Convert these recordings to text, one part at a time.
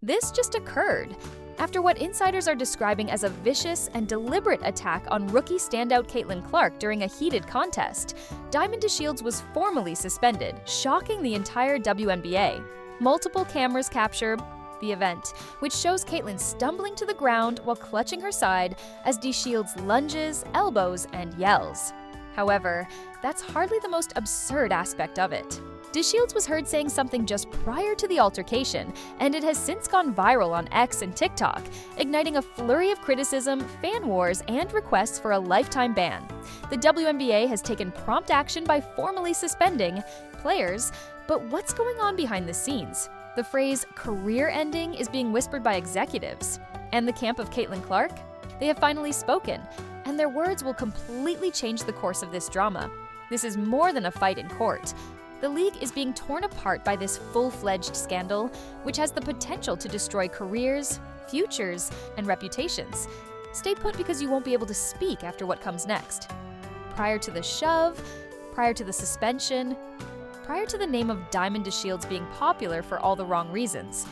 This just occurred after what insiders are describing as a vicious and deliberate attack on rookie standout Caitlin Clark during a heated contest. Diamond DeShields was formally suspended, shocking the entire WNBA. Multiple cameras capture the event, which shows Caitlin stumbling to the ground while clutching her side as DeShields lunges, elbows, and yells. However, that's hardly the most absurd aspect of it. DeShields was heard saying something just prior to the altercation, and it has since gone viral on X and TikTok, igniting a flurry of criticism, fan wars, and requests for a lifetime ban. The WNBA has taken prompt action by formally suspending players, but what's going on behind the scenes? The phrase career ending is being whispered by executives. And the camp of Caitlin Clark? They have finally spoken, and their words will completely change the course of this drama. This is more than a fight in court. The league is being torn apart by this full-fledged scandal, which has the potential to destroy careers, futures, and reputations. Stay put because you won't be able to speak after what comes next. Prior to the shove, prior to the suspension, prior to the name of Diamond DeShields being popular for all the wrong reasons,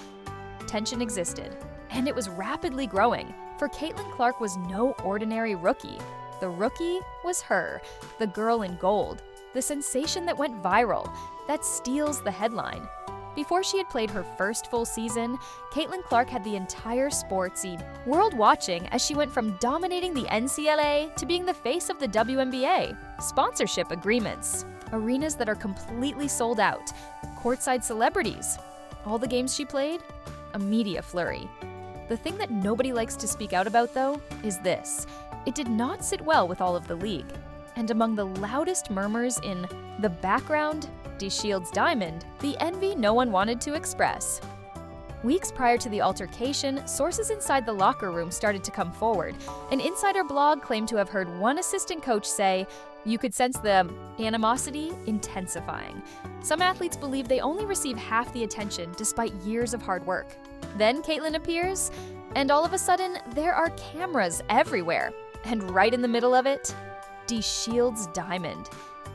tension existed, and it was rapidly growing, for Caitlin Clark was no ordinary rookie. The rookie was her, the girl in gold, the sensation that went viral, that steals the headline. Before she had played her first full season, Caitlin Clark had the entire sports world watching as she went from dominating the NCAA to being the face of the WNBA. Sponsorship agreements, arenas that are completely sold out, courtside celebrities. All the games she played? A media flurry. The thing that nobody likes to speak out about, though, is this. It did not sit well with all of the league. And among the loudest murmurs in the background, DeShields Diamond, the envy no one wanted to express. Weeks prior to the altercation, sources inside the locker room started to come forward. An insider blog claimed to have heard one assistant coach say, "You could sense the animosity intensifying." Some athletes believe they only receive half the attention despite years of hard work. Then Caitlin appears, and all of a sudden, there are cameras everywhere. And right in the middle of it, DeShields Diamond.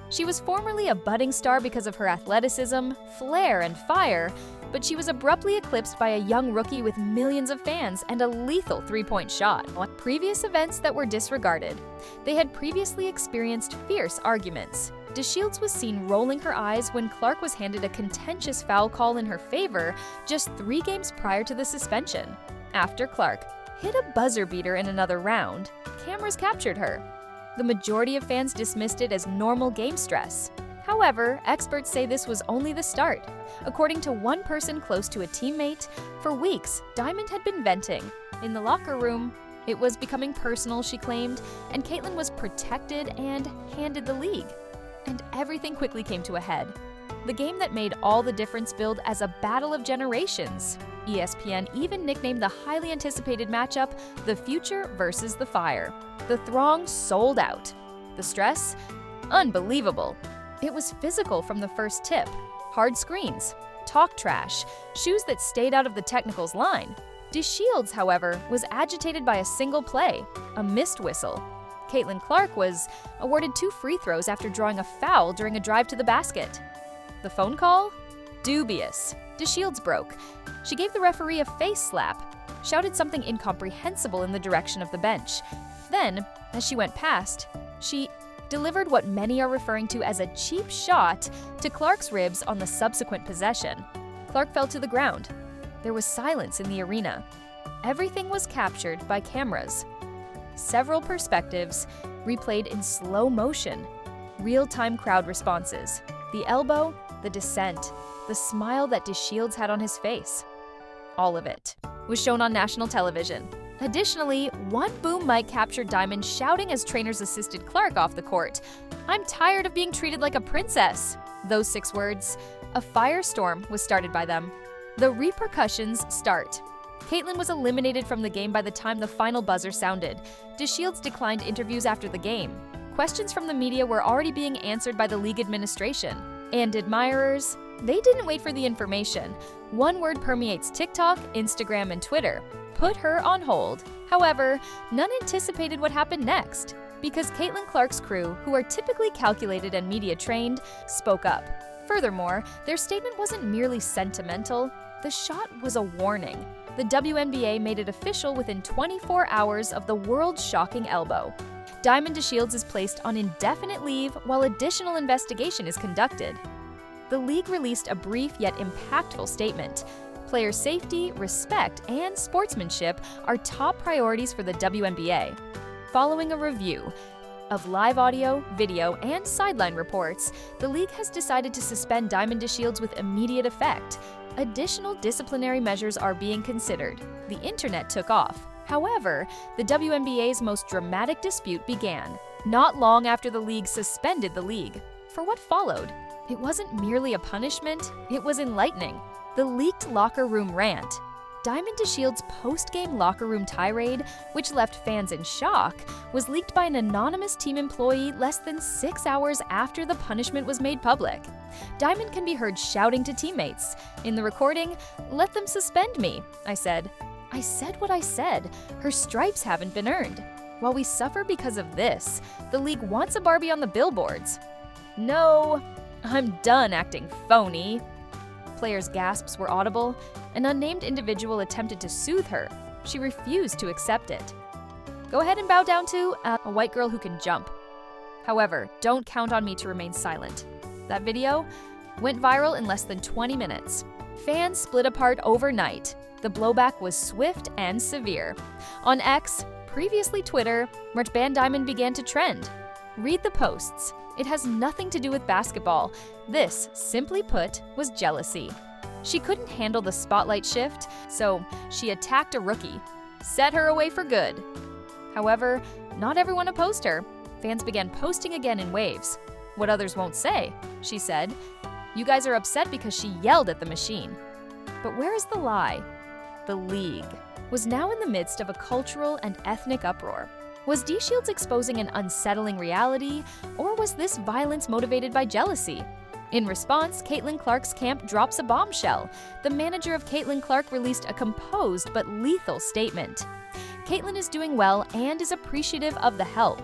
She was formerly a budding star because of her athleticism, flair, and fire, but she was abruptly eclipsed by a young rookie with millions of fans and a lethal three-point shot. Previous events that were disregarded. They had previously experienced fierce arguments. DeShields was seen rolling her eyes when Clark was handed a contentious foul call in her favor just 3 games prior to the suspension. After Clark hit a buzzer beater in another round, cameras captured her. The majority of fans dismissed it as normal game stress. However, experts say this was only the start. According to one person close to a teammate, for weeks, Diamond had been venting. In the locker room, it was becoming personal, she claimed, and Caitlin was protected and handed the league. And everything quickly came to a head. The game that made all the difference billed as a battle of generations. ESPN even nicknamed the highly anticipated matchup the Future versus the Fire. The throng sold out. The stress? Unbelievable. It was physical from the first tip. Hard screens, talk trash, shoes that stayed out of the technicals line. DeShields, however, was agitated by a single play, a missed whistle. Caitlin Clark was awarded 2 free throws after drawing a foul during a drive to the basket. The phone call? Dubious. DeShields broke. She gave the referee a face slap, shouted something incomprehensible in the direction of the bench. Then, as she went past, she delivered what many are referring to as a cheap shot to Clark's ribs on the subsequent possession. Clark fell to the ground. There was silence in the arena. Everything was captured by cameras. Several perspectives, replayed in slow motion. Real-time crowd responses. The elbow, the descent, the smile that DeShields had on his face. All of it was shown on national television. Additionally, one boom mic captured Diamond shouting as trainers assisted Clark off the court, "I'm tired of being treated like a princess." Those 6 words, a firestorm was started by them. The repercussions start. Caitlin was eliminated from the game by the time the final buzzer sounded. DeShields declined interviews after the game. Questions from the media were already being answered by the league administration. And admirers? They didn't wait for the information. One word permeates TikTok, Instagram, and Twitter. Put her on hold. However, none anticipated what happened next, because Caitlin Clark's crew, who are typically calculated and media trained, spoke up. Furthermore, their statement wasn't merely sentimental. The shot was a warning. the WNBA made it official within 24 hours of the world's shocking elbow. Diamond DeShields is placed on indefinite leave while additional investigation is conducted. The league released a brief yet impactful statement. Player safety, respect, and sportsmanship are top priorities for the WNBA. Following a review of live audio, video, and sideline reports, the league has decided to suspend Diamond DeShields with immediate effect. Additional disciplinary measures are being considered. The internet took off. However, the WNBA's most dramatic dispute began, not long after the league suspended the league. For what followed, it wasn't merely a punishment, it was enlightening. The leaked locker room rant. Diamond DeShields' post-game locker room tirade, which left fans in shock, was leaked by an anonymous team employee less than 6 hours after the punishment was made public. Diamond can be heard shouting to teammates. In the recording, "Let them suspend me," I said. I said what I said. Her stripes haven't been earned. While we suffer because of this, the league wants a Barbie on the billboards. No, I'm done acting phony. Players' gasps were audible. An unnamed individual attempted to soothe her. She refused to accept it. Go ahead and bow down to a white girl who can jump. However, don't count on me to remain silent. That video went viral in less than 20 minutes. Fans split apart overnight. The blowback was swift and severe. On X, previously Twitter, March Band Diamond began to trend. Read the posts. It has nothing to do with basketball. This, simply put, was jealousy. She couldn't handle the spotlight shift, so she attacked a rookie, set her away for good. However, not everyone opposed her. Fans began posting again in waves. "What others won't say," she said. "You guys are upset because she yelled at the machine." But where is the lie? The league was now in the midst of a cultural and ethnic uproar. Was DeShields exposing an unsettling reality, or was this violence motivated by jealousy? In response, Caitlin Clark's camp drops a bombshell. The manager of Caitlin Clark released a composed but lethal statement. Caitlin is doing well and is appreciative of the help.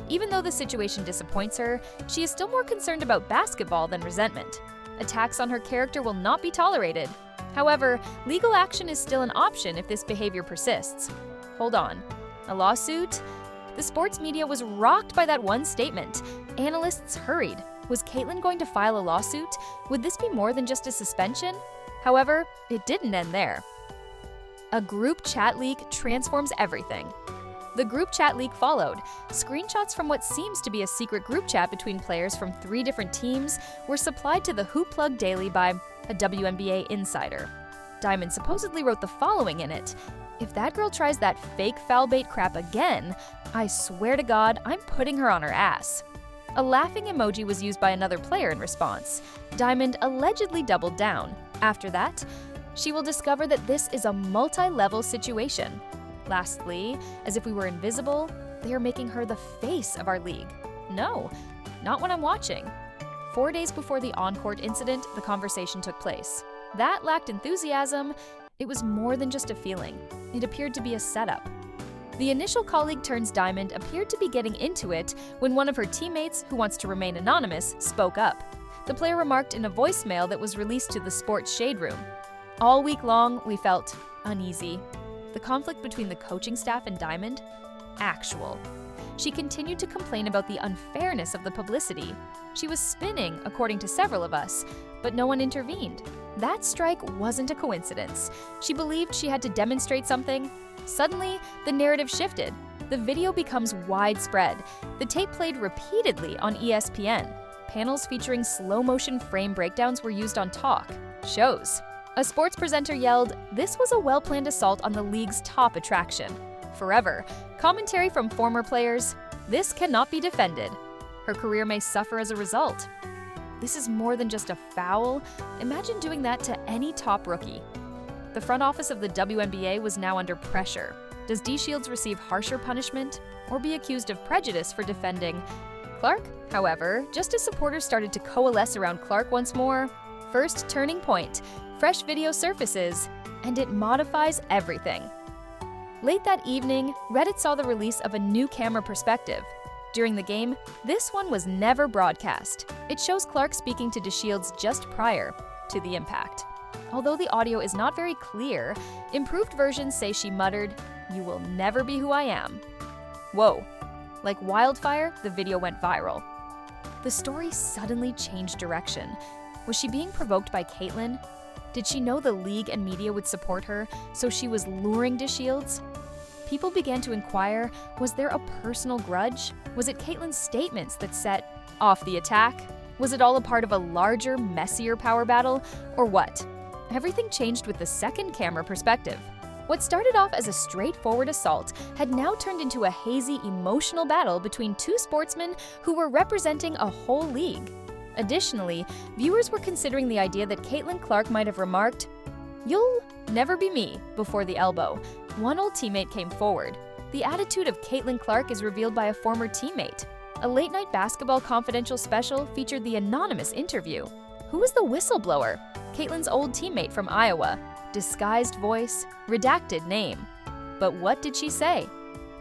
Even though the situation disappoints her, she is still more concerned about basketball than resentment. Attacks on her character will not be tolerated. However, legal action is still an option if this behavior persists. Hold on. A lawsuit? The sports media was rocked by that one statement. Analysts hurried. Was Caitlin going to file a lawsuit? Would this be more than just a suspension? However, it didn't end there. A group chat leak transforms everything. The group chat leak followed. Screenshots from what seems to be a secret group chat between players from 3 different teams were supplied to the Hoop Plug Daily by a WNBA insider. Diamond supposedly wrote the following in it: "If that girl tries that fake foul bait crap again, I swear to God, I'm putting her on her ass." A laughing emoji was used by another player in response. Diamond allegedly doubled down. After that, she will discover that this is a multi-level situation. Lastly, as if we were invisible, they are making her the face of our league. No, not when I'm watching. 4 days before the on-court incident, the conversation took place. That lacked enthusiasm. It was more than just a feeling. It appeared to be a setup. The initial colleague turns Diamond appeared to be getting into it when one of her teammates, who wants to remain anonymous, spoke up. The player remarked in a voicemail that was released to the sports shade room. All week long, we felt uneasy. The conflict between the coaching staff and Diamond? Actual. She continued to complain about the unfairness of the publicity. She was spinning, according to several of us, but no one intervened. That strike wasn't a coincidence. She believed she had to demonstrate something. Suddenly, the narrative shifted. The video becomes widespread. The tape played repeatedly on ESPN. Panels featuring slow-motion frame breakdowns were used on talk shows. A sports presenter yelled, "This was a well-planned assault on the league's top attraction." Forever. Commentary from former players, "This cannot be defended. Her career may suffer as a result." This is more than just a foul. Imagine doing that to any top rookie. The front office of the WNBA was now under pressure. Does DeShields receive harsher punishment or be accused of prejudice for defending Clark? However, just as supporters started to coalesce around Clark once more, first turning point, fresh video surfaces, and it modifies everything. Late that evening, Reddit saw the release of a new camera perspective. During the game, this one was never broadcast. It shows Clark speaking to DeShields just prior to the impact. Although the audio is not very clear, improved versions say she muttered, "You will never be who I am." Whoa. Like wildfire, the video went viral. The story suddenly changed direction. Was she being provoked by Caitlyn? Did she know the league and media would support her, so she was luring DeShields? People began to inquire, was there a personal grudge? Was it Caitlyn's statements that set off the attack? Was it all a part of a larger, messier power battle, or what? Everything changed with the second camera perspective. What started off as a straightforward assault had now turned into a hazy, emotional battle between two sportsmen who were representing a whole league. Additionally, viewers were considering the idea that Caitlin Clark might have remarked, "You'll never be me," before the elbow. One old teammate came forward. The attitude of Caitlin Clark is revealed by a former teammate. A late-night Basketball Confidential special featured the anonymous interview. Who was the whistleblower? Caitlin's old teammate from Iowa. Disguised voice, redacted name. But what did she say?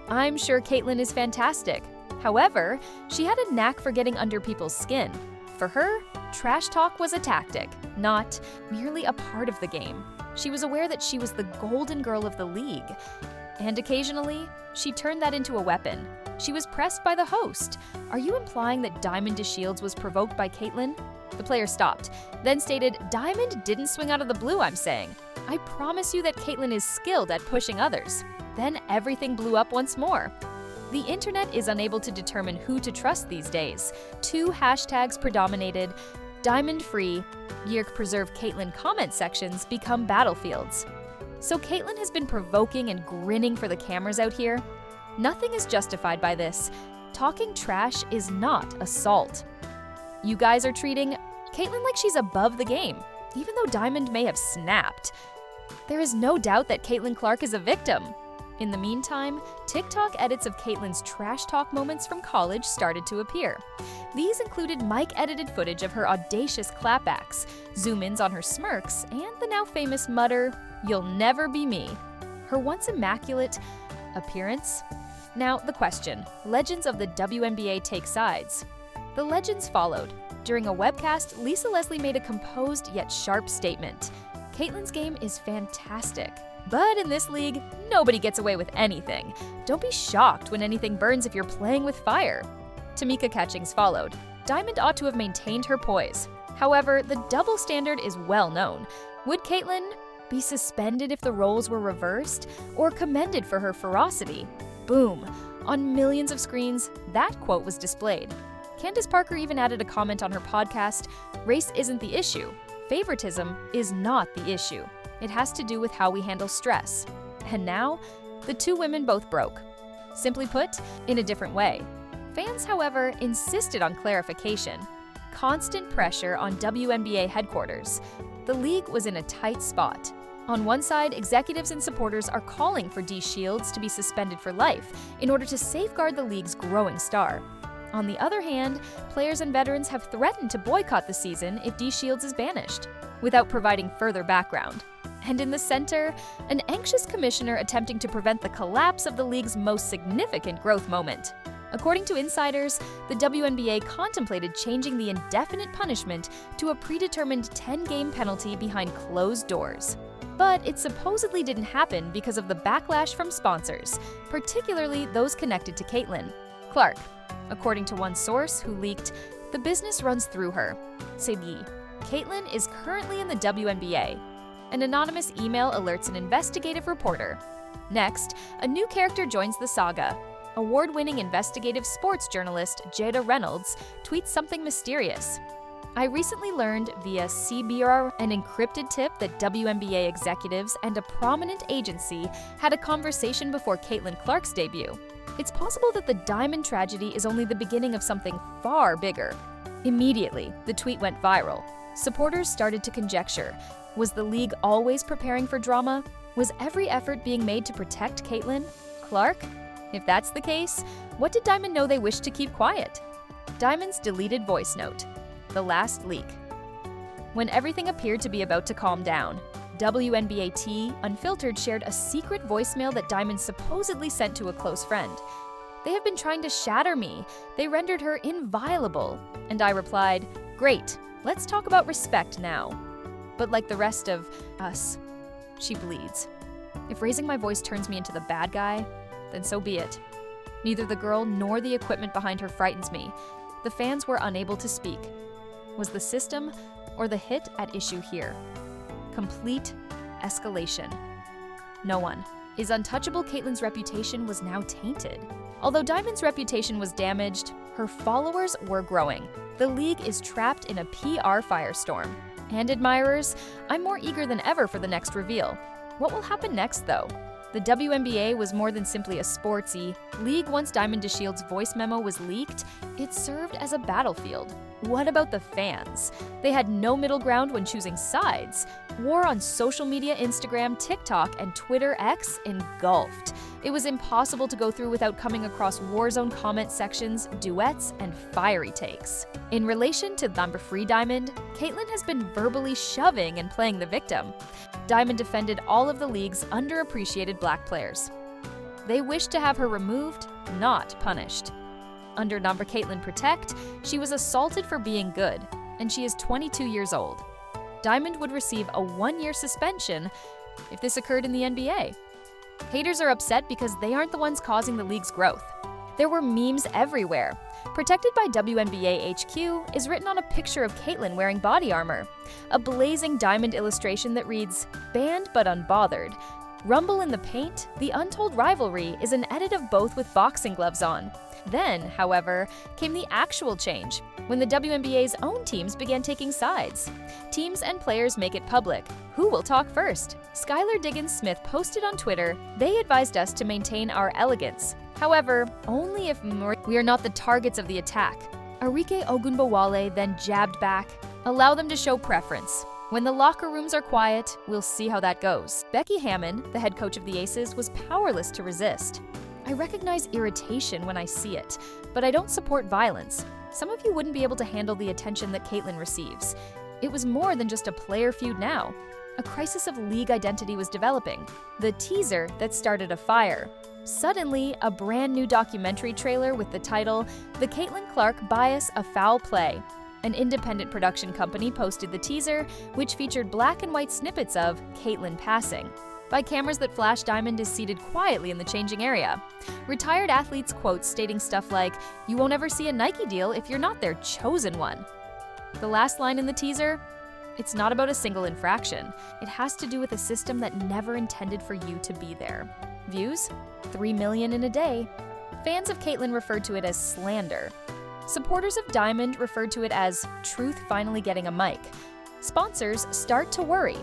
"I'm sure Caitlin is fantastic. However, she had a knack for getting under people's skin. For her, trash talk was a tactic, not merely a part of the game. She was aware that she was the golden girl of the league. And occasionally, she turned that into a weapon. She was pressed by the host. Are you implying that Diamond DeShields was provoked by Caitlyn?" The player stopped, then stated, "Diamond didn't swing out of the blue, I'm saying. I promise you that Caitlyn is skilled at pushing others." Then everything blew up once more. The internet is unable to determine who to trust these days. Two hashtags predominated: Diamond Free, Yerk Preserve Caitlyn comment sections become battlefields. So Caitlyn has been provoking and grinning for the cameras out here? Nothing is justified by this. Talking trash is not assault. You guys are treating Caitlyn like she's above the game, even though Diamond may have snapped. There is no doubt that Caitlin Clark is a victim. In the meantime, TikTok edits of Caitlyn's trash talk moments from college started to appear. These included mic-edited footage of her audacious clapbacks, zoom-ins on her smirks, and the now famous mutter, "You'll never be me." Her once immaculate appearance? Now, the question, legends of the WNBA take sides. The legends followed. During a webcast, Lisa Leslie made a composed yet sharp statement. Caitlyn's game is fantastic. But in this league, nobody gets away with anything. Don't be shocked when anything burns if you're playing with fire. Tamika Catchings followed. Diamond ought to have maintained her poise. However, the double standard is well known. Would Caitlyn be suspended if the roles were reversed, or commended for her ferocity? Boom. On millions of screens, that quote was displayed. Candace Parker even added a comment on her podcast, "Race isn't the issue. Favoritism is not the issue. It has to do with how we handle stress." And now, the two women both broke. Simply put, in a different way. Fans, however, insisted on clarification. Constant pressure on WNBA headquarters. The league was in a tight spot. On one side, executives and supporters are calling for DeShields to be suspended for life in order to safeguard the league's growing star. On the other hand, players and veterans have threatened to boycott the season if DeShields is banished, without providing further background. And in the center, an anxious commissioner attempting to prevent the collapse of the league's most significant growth moment. According to insiders, the WNBA contemplated changing the indefinite punishment to a predetermined 10-game penalty behind closed doors. But it supposedly didn't happen because of the backlash from sponsors, particularly those connected to Caitlyn Clark. According to one source who leaked, "The business runs through her. C'est dit. Caitlyn is currently in the WNBA." An anonymous email alerts an investigative reporter. Next, a new character joins the saga. Award-winning investigative sports journalist Jada Reynolds tweets something mysterious. "I recently learned via CBR an encrypted tip that WNBA executives and a prominent agency had a conversation before Caitlin Clark's debut. It's possible that the Diamond tragedy is only the beginning of something far bigger." Immediately, the tweet went viral. Supporters started to conjecture. Was the league always preparing for drama? Was every effort being made to protect Caitlyn Clark? If that's the case, what did Diamond know they wished to keep quiet? Diamond's deleted voice note. The last leak. When everything appeared to be about to calm down, WNBA Unfiltered shared a secret voicemail that Diamond supposedly sent to a close friend. "They have been trying to shatter me. They rendered her inviolable." And I replied, "Great, let's talk about respect now." but like the rest of us, she bleeds. If raising my voice turns me into the bad guy, then so be it. Neither the girl nor the equipment behind her frightens me. The fans were unable to speak. Was the system or the hit at issue here? Complete escalation. No one. Is untouchable Caitlyn's reputation was now tainted. Although Diamond's reputation was damaged, her followers were growing. The league is trapped in a PR firestorm. And admirers, I'm more eager than ever for the next reveal. What will happen next, though? The WNBA was more than simply a sportsy league. Once Diamond DeShields' voice memo was leaked, it served as a battlefield. What about the fans? They had no middle ground when choosing sides. War on social media, Instagram, TikTok, and Twitter X engulfed. It was impossible to go through without coming across Warzone comment sections, duets, and fiery takes. In relation to number 3 Diamond, Caitlyn has been verbally shoving and playing the victim. Diamond defended all of the league's underappreciated black players. They wished to have her removed, not punished. Under number Caitlyn Protect, she was assaulted for being good, and she is 22 years old. Diamond would receive a 1-year suspension if this occurred in the NBA. Haters are upset because they aren't the ones causing the league's growth. There were memes everywhere. Protected by WNBA HQ is written on a picture of Caitlyn wearing body armor. A blazing diamond illustration that reads, "Banned but unbothered." Rumble in the Paint, the untold rivalry, is an edit of both with boxing gloves on. Then, however, came the actual change, when the WNBA's own teams began taking sides. Teams and players make it public. Who will talk first? Skylar Diggins-Smith posted on Twitter, "They advised us to maintain our elegance. However, only if we are not the targets of the attack." Arike Ogunbowale then jabbed back, "Allow them to show preference. When the locker rooms are quiet, we'll see how that goes." Becky Hammon, the head coach of the Aces, was powerless to resist. "I recognize irritation when I see it, but I don't support violence. Some of you wouldn't be able to handle the attention that Caitlyn receives. It was more than just a player feud now. A crisis of league identity was developing. The teaser that started a fire. Suddenly, a brand new documentary trailer with the title, The Caitlyn Clark Bias, a Foul Play. An independent production company posted the teaser, which featured black and white snippets of Caitlyn passing. By cameras that flash, Diamond is seated quietly in the changing area. Retired athletes quotes stating stuff like, "You won't ever see a Nike deal if you're not their chosen one." The last line in the teaser, "It's not about a single infraction. It has to do with a system that never intended for you to be there." Views? 3 million in a day. Fans of Caitlyn referred to it as slander. Supporters of Diamond referred to it as truth finally getting a mic. Sponsors start to worry.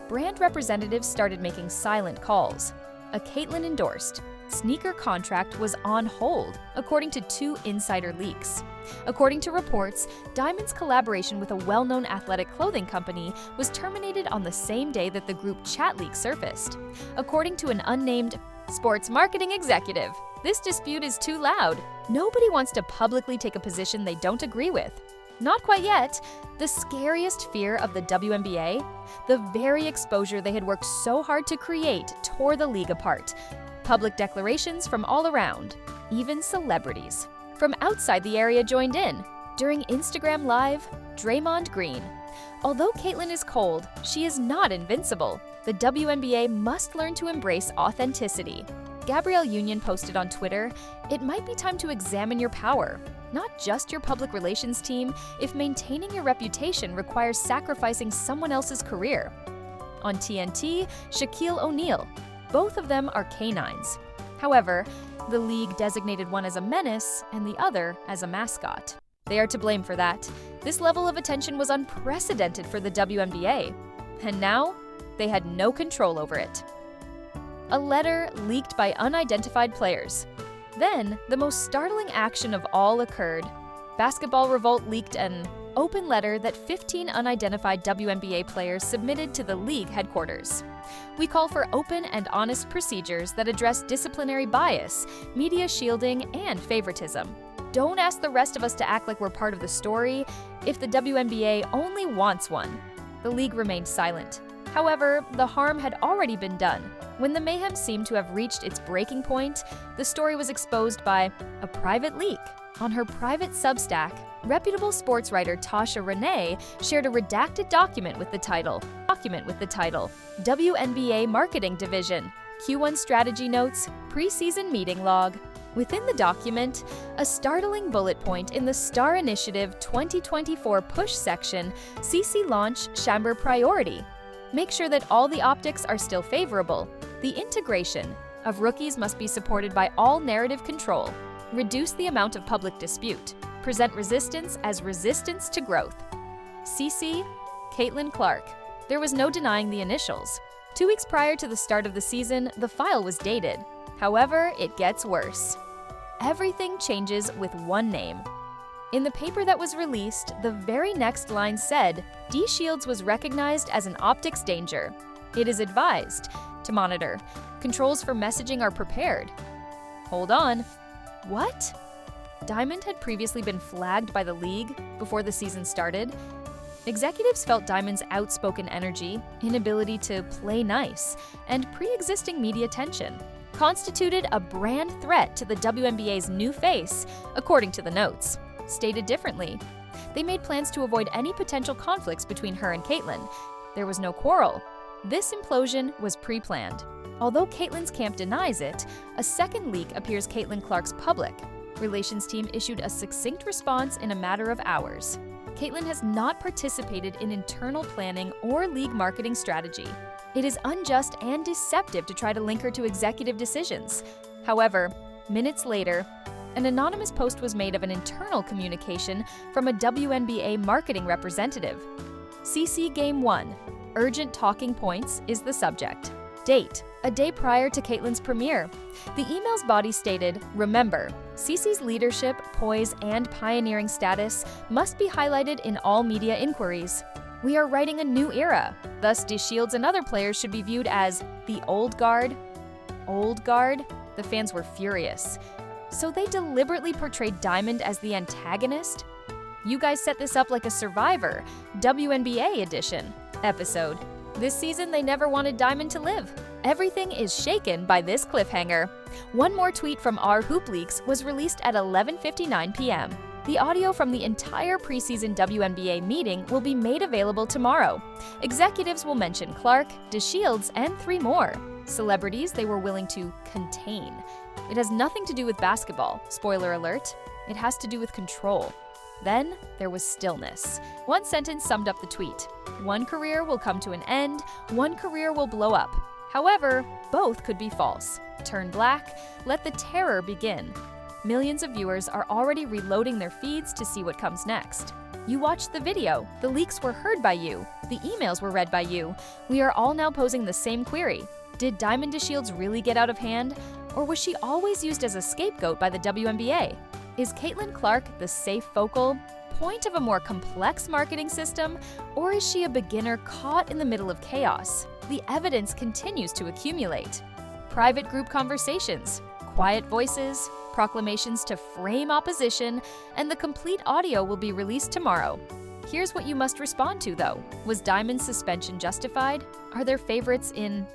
Brand representatives started making silent calls. A Caitlyn-endorsed sneaker contract was on hold, according to 2 insider leaks. According to reports, Diamond's collaboration with a well-known athletic clothing company was terminated on the same day that the group chat leak surfaced. According to an unnamed sports marketing executive, this dispute is too loud. Nobody wants to publicly take a position they don't agree with. Not quite yet. The scariest fear of the WNBA, the very exposure they had worked so hard to create, tore the league apart. Public declarations from all around, even celebrities from outside the area joined in. During Instagram Live, Draymond Green. "Although Caitlyn is cold, she is not invincible. The WNBA must learn to embrace authenticity." Gabrielle Union posted on Twitter, "It might be time to examine your power. Not just your public relations team, if maintaining your reputation requires sacrificing someone else's career." On TNT, Shaquille O'Neal. Both of them are canines. However, the league designated one as a menace and the other as a mascot. They are to blame for that. This level of attention was unprecedented for the WNBA. And now, they had no control over it. A letter leaked by unidentified players. Then, the most startling action of all occurred. Basketball Revolt leaked an open letter that 15 unidentified WNBA players submitted to the league headquarters. "We call for open and honest procedures that address disciplinary bias, media shielding, and favoritism. Don't ask the rest of us to act like we're part of the story if the WNBA only wants one." The league remained silent. However, the harm had already been done. When the mayhem seemed to have reached its breaking point, the story was exposed by a private leak. On her private Substack, Reputable sports writer Tasha Renee shared a redacted document with the title WNBA Marketing Division, Q1 Strategy Notes, Preseason Meeting Log. Within the document, a startling bullet point in the Star Initiative 2024 Push section, CC launch Chamber Priority. Make sure that all the optics are still favorable. The integration of rookies must be supported by all narrative control. Reduce the amount of public dispute. Present resistance as resistance to growth. CC, Caitlin Clark. There was no denying the initials. 2 weeks prior to the start of the season, the file was dated. However, it gets worse. Everything changes with one name. In the paper that was released, the very next line said, DeShields was recognized as an optics danger. It is advised to monitor. Controls for messaging are prepared. Hold on. What? Diamond had previously been flagged by the league before the season started. Executives felt Diamond's outspoken energy, inability to play nice, and pre-existing media tension constituted a brand threat to the WNBA's new face, according to the notes. Stated differently, they made plans to avoid any potential conflicts between her and Caitlin. There was no quarrel. This implosion was pre-planned. Although Caitlin's camp denies it, a second leak appears Caitlin Clark's public relations team issued a succinct response in a matter of hours. Caitlin has not participated in internal planning or league marketing strategy. It is unjust and deceptive to try to link her to executive decisions. However, minutes later, an anonymous post was made of an internal communication from a WNBA marketing representative. CC Game 1. Urgent talking points is the subject. Date: a day prior to Caitlin's premiere. The email's body stated, remember, CC's leadership, poise, and pioneering status must be highlighted in all media inquiries. We are writing a new era, thus DeShields and other players should be viewed as the old guard. Old guard? The fans were furious. So they deliberately portrayed Diamond as the antagonist? You guys set this up like a Survivor, WNBA edition episode. This season, they never wanted Diamond to live. Everything is shaken by this cliffhanger. One more tweet from our Hoop Leaks was released at 11:59 p.m. The audio from the entire preseason WNBA meeting will be made available tomorrow. Executives will mention Clark, DeShields, and 3 more. Celebrities they were willing to contain. It has nothing to do with basketball, spoiler alert. It has to do with control. Then there was stillness. One sentence summed up the tweet. One career will come to an end, one career will blow up. However, both could be false. Turn black, let the terror begin. Millions of viewers are already reloading their feeds to see what comes next. You watched the video, the leaks were heard by you, the emails were read by you. We are all now posing the same query. Did Diamond DeShields really get out of hand? Or was she always used as a scapegoat by the WNBA? Is Caitlin Clark the safe focal point of a more complex marketing system, or is she a beginner caught in the middle of chaos? The evidence continues to accumulate. Private group conversations, quiet voices, proclamations to frame opposition, and the complete audio will be released tomorrow. Here's what you must respond to, though. Was Diamond's suspension justified? Are there favorites in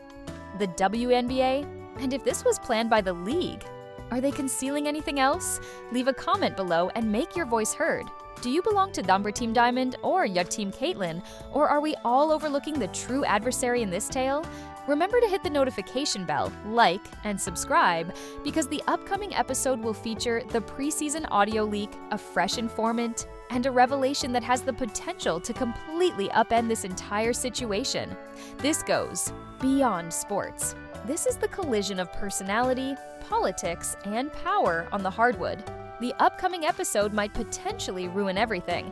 the WNBA? And if this was planned by the league, are they concealing anything else? Leave a comment below and make your voice heard. Do you belong to Wnba Team Diamond or your Team Caitlin, or are we all overlooking the true adversary in this tale? Remember to hit the notification bell, like, and subscribe, because the upcoming episode will feature the preseason audio leak, a fresh informant, and a revelation that has the potential to completely upend this entire situation. This goes beyond sports. This is the collision of personality, politics, and power on the hardwood. The upcoming episode might potentially ruin everything.